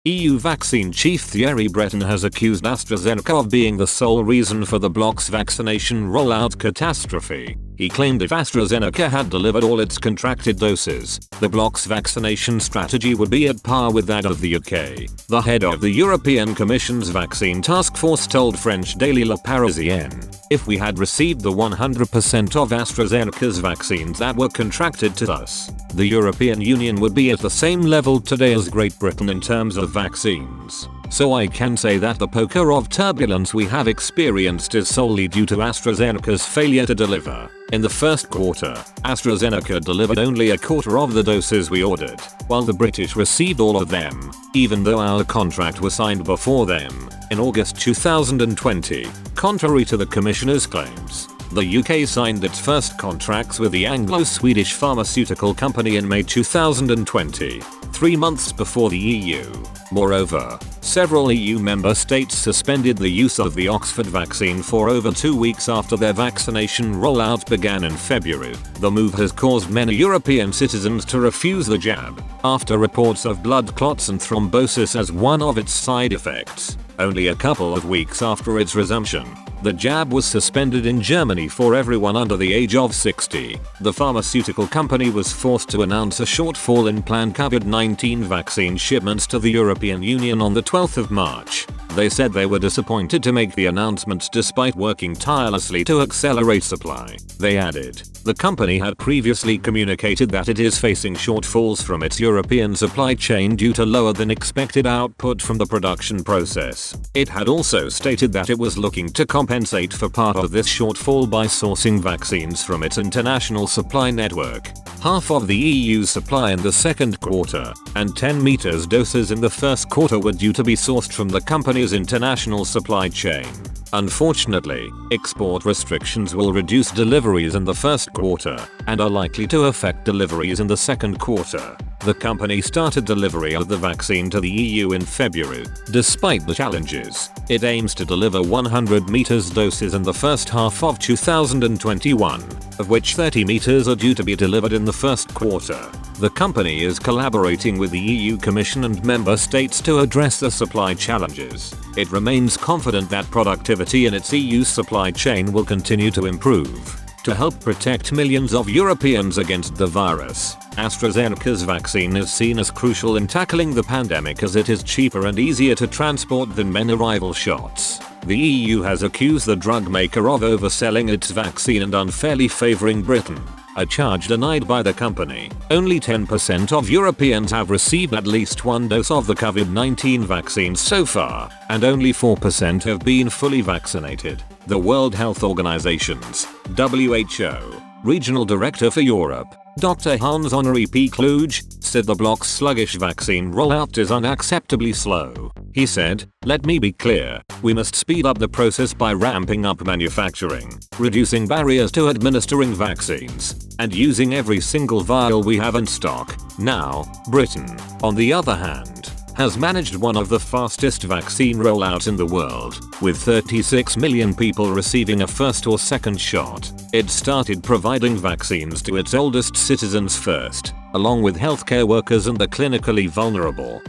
EU vaccine chief Thierry Breton has accused AstraZeneca of being the sole reason for the bloc's vaccination rollout catastrophe. He claimed if AstraZeneca had delivered all its contracted doses, the bloc's vaccination strategy would be at par with that of the UK. The head of the European Commission's vaccine task force told French daily Le Parisien, "If we had received the 100% of AstraZeneca's vaccines that were contracted to us, the European Union would be at the same level today as Great Britain in terms of vaccines. So I can say that the poker of turbulence we have experienced is solely due to AstraZeneca's failure to deliver. In the first quarter, AstraZeneca delivered only a quarter of the doses we ordered, while the British received all of them, even though our contract was signed before them, in August 2020, contrary to the Commissioner's claims. The UK signed its first contracts with the Anglo-Swedish pharmaceutical company in May 2020, 3 months before the EU. Moreover, several EU member states suspended the use of the Oxford vaccine for over 2 weeks after their vaccination rollout began in February. The move has caused many European citizens to refuse the jab, after reports of blood clots and thrombosis as one of its side effects. Only a couple of weeks after its resumption, the jab was suspended in Germany for everyone under the age of 60. The pharmaceutical company was forced to announce a shortfall in planned COVID-19 vaccine shipments to the European Union on the 12th of March. They said they were disappointed to make the announcements despite working tirelessly to accelerate supply. They added, the company had previously communicated that it is facing shortfalls from its European supply chain due to lower than expected output from the production process. It had also stated that it was looking to compensate for part of this shortfall by sourcing vaccines from its international supply network. Half of the EU's supply in the second quarter, and 10 meters doses in the first quarter were due to be sourced from the company's international supply chain. Unfortunately, export restrictions will reduce deliveries in the first quarter, and are likely to affect deliveries in the second quarter. The company started delivery of the vaccine to the EU in February. Despite the challenges, it aims to deliver 100 meters doses in the first half of 2021, of which 30 meters are due to be delivered in the first quarter. The company is collaborating with the EU Commission and member states to address the supply challenges. It remains confident that productivity in its EU supply chain will continue to improve. To help protect millions of Europeans against the virus, AstraZeneca's vaccine is seen as crucial in tackling the pandemic as it is cheaper and easier to transport than many rival shots. The EU has accused the drug maker of overselling its vaccine and unfairly favoring Britain, a charge denied by the company. Only 10% of Europeans have received at least one dose of the COVID-19 vaccine so far, and only 4% have been fully vaccinated. The World Health Organization's WHO Regional Director for Europe, Dr. Hans-Henri P. Kluge, said the bloc's sluggish vaccine rollout is unacceptably slow. He said, "Let me be clear, we must speed up the process by ramping up manufacturing, reducing barriers to administering vaccines, and using every single vial we have in stock." Now, Britain, on the other hand, has managed one of the fastest vaccine rollouts in the world, with 36 million people receiving a first or second shot. It started providing vaccines to its oldest citizens first, along with healthcare workers and the clinically vulnerable.